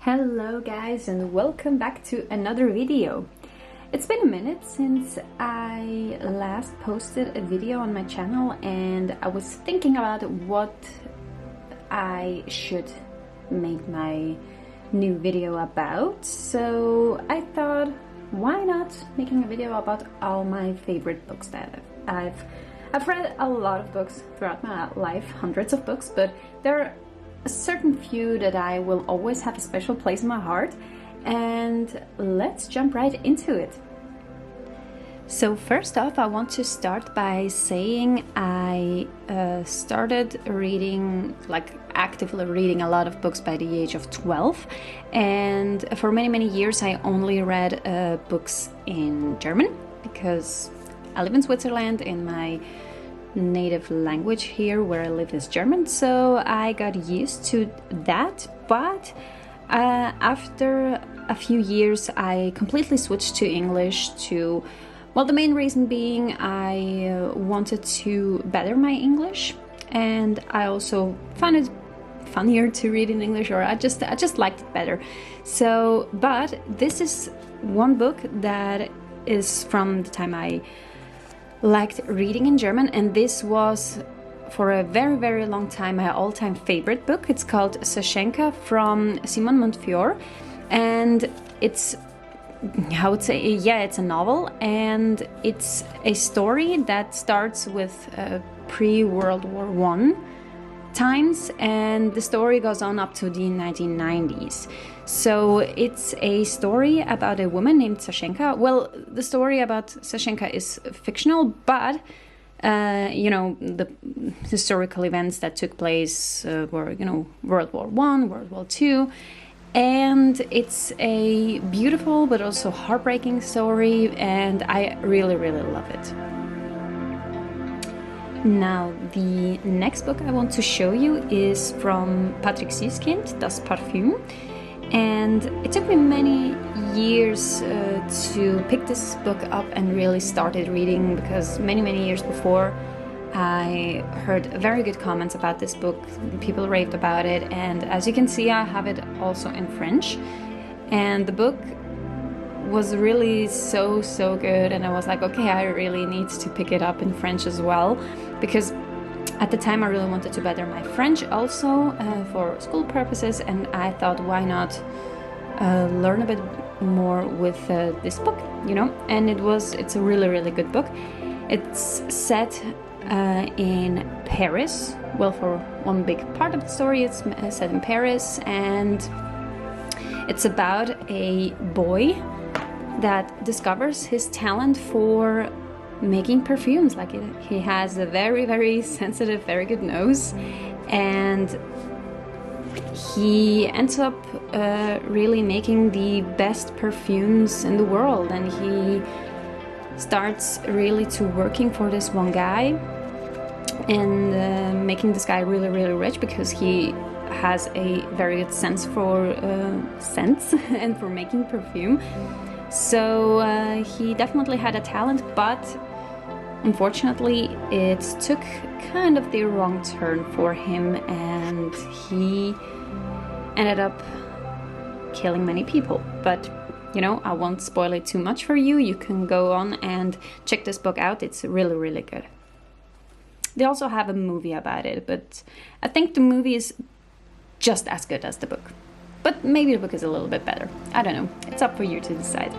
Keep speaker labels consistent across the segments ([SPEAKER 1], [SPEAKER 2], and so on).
[SPEAKER 1] Hello guys, and welcome back to another video. It's been a minute since I last posted a video on my channel, and I was thinking about what I should make my new video about. So I thought, why not making a video about all my favorite books that I've read a lot of books throughout my life, hundreds of books, but there are a certain few that I will always have a special place in my heart, and let's jump right into it. So first off, I want to start by saying I started reading, actively reading a lot of books by the age of 12, and for many years I only read books in German because I live in Switzerland and my native language here where I live is German, so I got used to that. But after a few years I completely switched to English the main reason being I wanted to better my English, and I also found it funnier to read in English, or I just liked it better. So, but this is one book that is from the time I liked reading in German, and this was for a very long time my all-time favorite book. It's called Sashenka from Simon Montefiore, and it's it's a novel, and it's a story that starts with pre-World War I times, and the story goes on up to the 1990s. So it's a story about a woman named Sashenka. Well, the story about Sashenka is fictional, but the historical events that took place were World War I, World War II, and it's a beautiful but also heartbreaking story, and I really love it. Now, the next book I want to show you is from Patrick Süskind, Das Parfüm. And it took me many years to pick this book up and really started reading, because many years before I heard very good comments about this book. People raved about it, and as you can see I have it also in French, and the book was really so good, and I was like, okay, I really need to pick it up in French as well, because at the time I really wanted to better my French also for school purposes, and I thought, why not learn a bit more with this book, and it's a really good book. It's set in Paris. Well, for one big part of the story it's set in Paris, and it's about a boy that discovers his talent for making perfumes. He has a very sensitive, very good nose, and he ends up really making the best perfumes in the world, and he starts really to working for this one guy and making this guy really rich, because he has a very good sense for scents and for making perfume. So he definitely had a talent, but unfortunately it took kind of the wrong turn for him, and he ended up killing many people. But I won't spoil it too much for you. You can go on and check this book out. It's really good. They also have a movie about it, but I think the movie is just as good as the book. But maybe the book is a little bit better. I don't know. It's up for you to decide.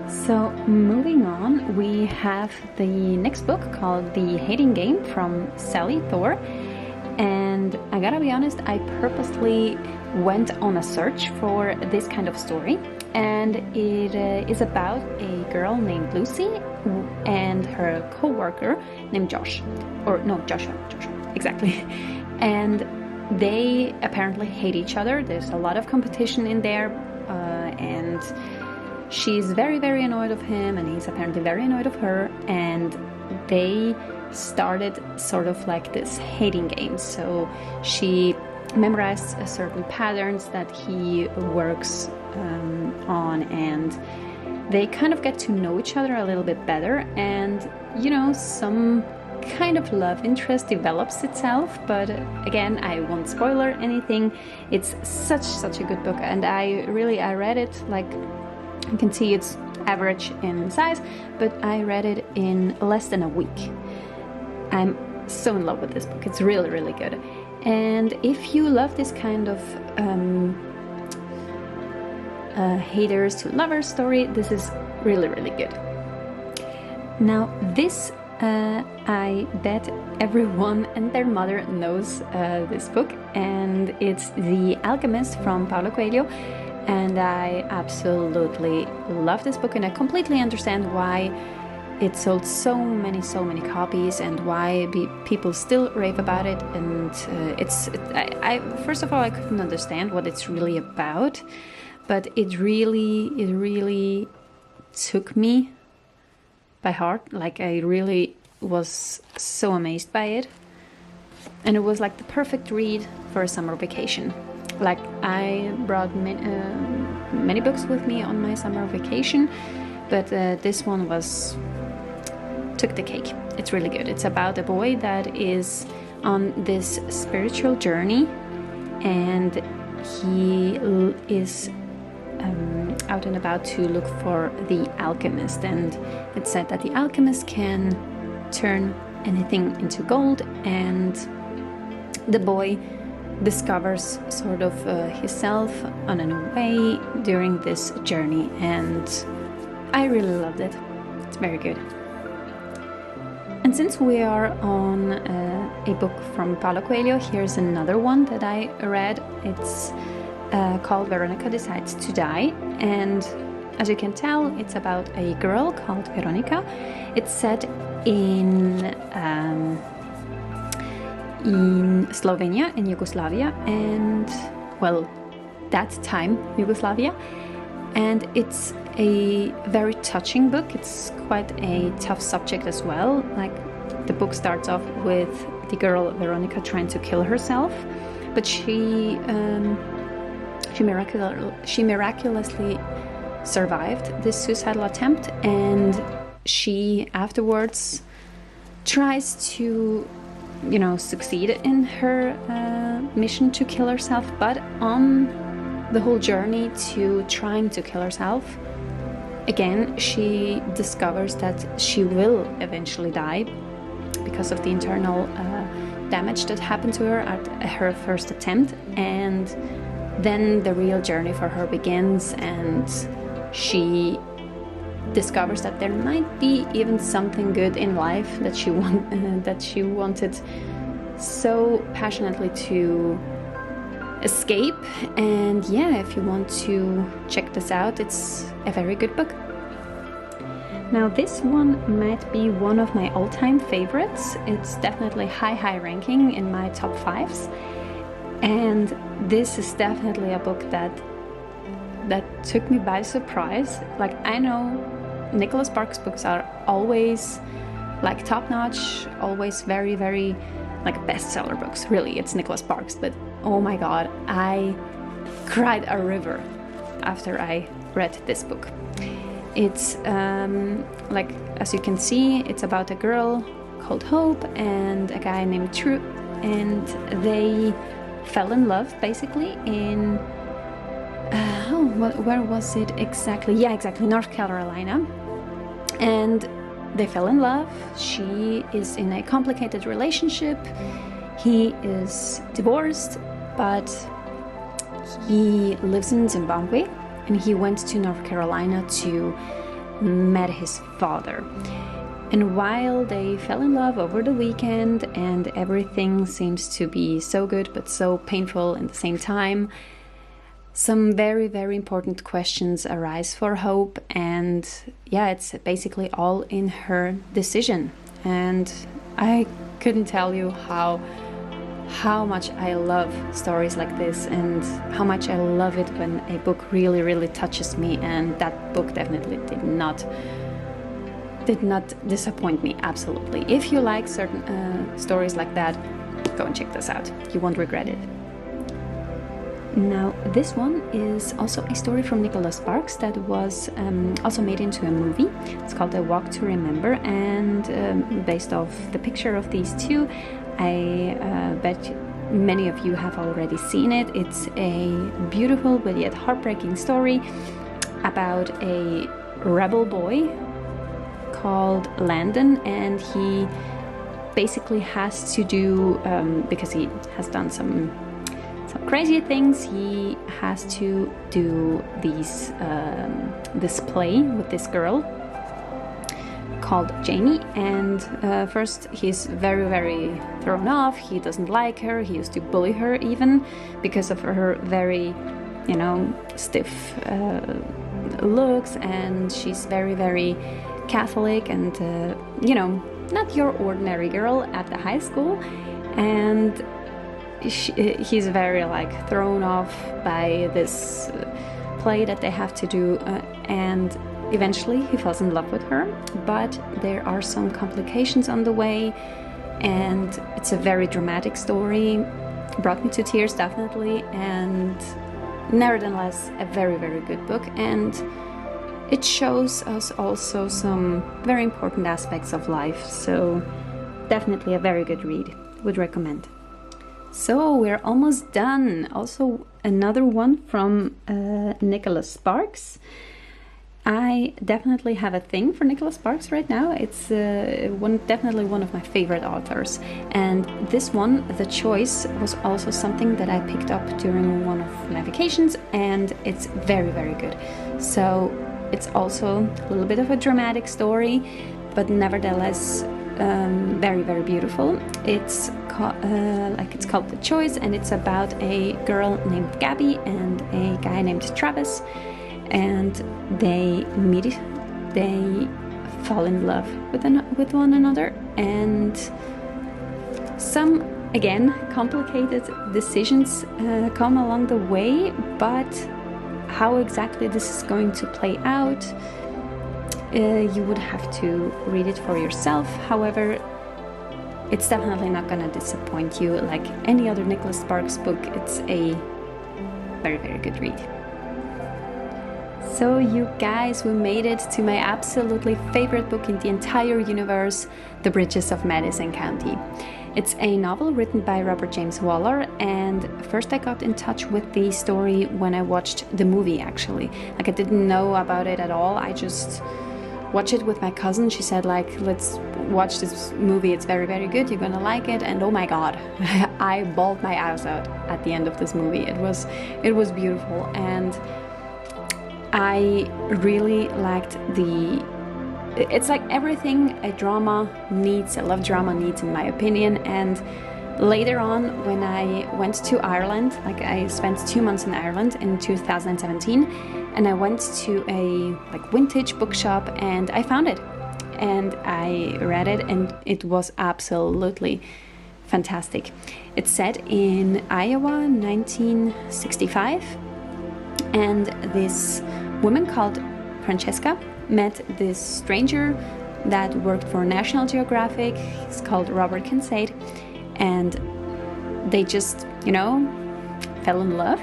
[SPEAKER 1] So moving on, we have the next book called The Hating Game from Sally Thor. And I gotta be honest, I purposely went on a search for this kind of story. And it is about a girl named Lucy and her co-worker named Joshua, exactly. And they apparently hate each other. There's a lot of competition in there, and she's very annoyed of him, and he's apparently very annoyed of her, and they started sort of like this hating game. So she memorized certain patterns that he works on, and they kind of get to know each other a little bit better, and some kind of love interest develops itself, but again, I won't spoiler anything. It's such a good book, and I read it, like you can see it's average in size, but I read it in less than a week. I'm so in love with this book. It's really good. And if you love this kind of haters to lovers story, this is really good. Now this I bet everyone and their mother knows this book, and it's The Alchemist from Paulo Cuello, and I absolutely love this book, and I completely understand why it sold so many copies and why people still rave about it. And I first of all, I couldn't understand what it's really about, but it really took me by heart. Like, I really was so amazed by it, and it was like the perfect read for a summer vacation. Like, I brought many books with me on my summer vacation, but this one took the cake. It's really good. It's about a boy that is on this spiritual journey, and he is out and about to look for the alchemist, and it's said that the alchemist can turn anything into gold, and the boy discovers sort of himself on a new way during this journey, and I really loved it. It's very good. And since we are on a book from Paulo Cuello, here's another one that I read. It's called Veronica Decides To Die, and as you can tell, it's about a girl called Veronica. It's set in Slovenia, in Yugoslavia, and, well, that time Yugoslavia. And it's a very touching book. It's quite a tough subject as well. Like, the book starts off with the girl Veronica trying to kill herself, but she miraculously survived this suicidal attempt, and she afterwards tries to, succeed in her mission to kill herself. But on the whole journey to trying to kill herself, again, she discovers that she will eventually die because of the internal damage that happened to her at her first attempt. And then the real journey for her begins, and she discovers that there might be even something good in life that she wanted so passionately to escape. And yeah, if you want to check this out, it's a very good book. Now this one might be one of my all-time favorites. It's definitely high ranking in my top 5s, and this is definitely a book that took me by surprise. Like, I know Nicholas Sparks books are always like top-notch, always very like bestseller books. Really, it's Nicholas Sparks, but oh my god, I cried a river after I read this book. It's like, as you can see, it's about a girl called Hope and a guy named True, and they fell in love basically in where was it exactly? Yeah, exactly, North Carolina. And they fell in love. She is in a complicated relationship. He is divorced, but he lives in Zimbabwe, and he went to North Carolina to meet his father. And while they fell in love over the weekend and everything seems to be so good but so painful at the same time, some very important questions arise for Hope, and yeah, it's basically all in her decision. And I couldn't tell you how much I love stories like this, and how much I love it when a book really touches me, and that book definitely did not disappoint me, absolutely. If you like certain stories like that, go and check this out. You won't regret it. Now, this one is also a story from Nicholas Sparks that was also made into a movie. It's called A Walk to Remember, and based off the picture of these two, I bet many of you have already seen it. It's a beautiful but yet heartbreaking story about a rebel boy called Landon, and he basically has to do, because he has done some crazy things, he has to do this play with this girl called Jamie, and first he's very thrown off. He doesn't like her. He used to bully her even because of her very, stiff looks, and she's very Catholic and not your ordinary girl at the high school, and he's very thrown off by this play that they have to do, and eventually he falls in love with her, but there are some complications on the way, and it's a very dramatic story. Brought me to tears, definitely, and nevertheless a very good book, and it shows us also some very important aspects of life, so definitely a very good read. Would recommend. So we're almost done. Also another one from Nicholas Sparks. I definitely have a thing for Nicholas Sparks right now. It's definitely one of my favorite authors. And this one, The Choice, was also something that I picked up during one of my vacations, and it's very good. So it's also a little bit of a dramatic story, but nevertheless very beautiful. It's called The Choice, and it's about a girl named Gabby and a guy named Travis, and they meet, they fall in love with one another, and some, again, complicated decisions come along the way, but how exactly this is going to play out, you would have to read it for yourself. However, it's definitely not gonna disappoint you like any other Nicholas Sparks book. It's a very good read. So you guys, we made it to my absolutely favorite book in the entire universe, The Bridges of Madison County. It's a novel written by Robert James Waller, and first I got in touch with the story when I watched the movie, actually. I didn't know about it at all. I just watched it with my cousin. She said let's watch this movie, it's very good, you're gonna like it, and oh my god, I bawled my eyes out at the end of this movie. It was beautiful, and I really liked it's like everything a love drama needs, in my opinion. And later on, when I went to Ireland, I spent 2 months in Ireland in 2017, and I went to a vintage bookshop, and I found it, and I read it, and it was absolutely fantastic. It's set in Iowa, 1965, and this woman called Francesca met this stranger that worked for National Geographic. He's called Robert Kincaid, and they just, fell in love,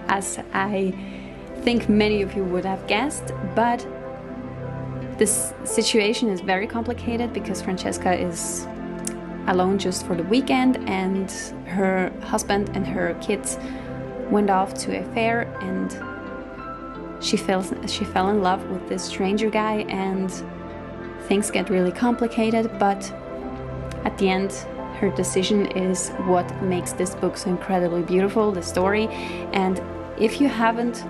[SPEAKER 1] as I think many of you would have guessed. But this situation is very complicated because Francesca is alone just for the weekend, and her husband and her kids went off to a fair, and she fell in love with this stranger guy, and things get really complicated. But at the end, her decision is what makes this book so incredibly beautiful, the story. And if you haven't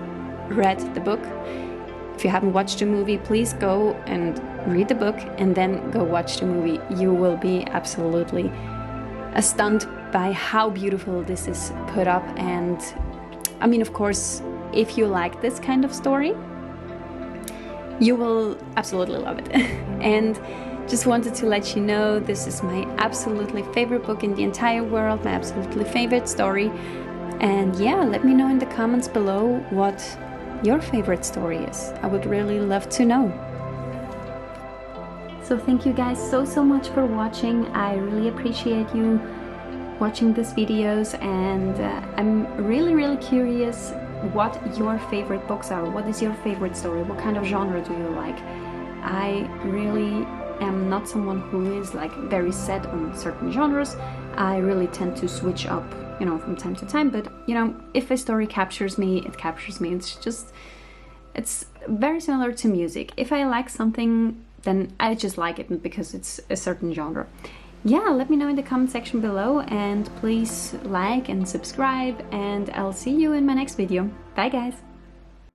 [SPEAKER 1] read the book, if you haven't watched the movie, please go and read the book and then go watch the movie. You will be absolutely stunned by how beautiful this is put up. And I mean, of course, if you like this kind of story, you will absolutely love it. And just wanted to let you know, this is my absolutely favorite book in the entire world, my absolutely favorite story. And yeah, let me know in the comments below what your favorite story is. I would really love to know. So thank you guys so much for watching. I really appreciate you watching these videos, and I'm really curious what your favorite books are. What is your favorite story? What kind of genre do you like? I really am not someone who is like very set on certain genres. I really tend to switch up, you know, from time to time, but you know, if a story captures me, it captures me. It's very similar to music. If I like something, then I just like it because it's a certain genre. Yeah, let me know in the comment section below, and please like and subscribe, and I'll see you in my next video. Bye guys!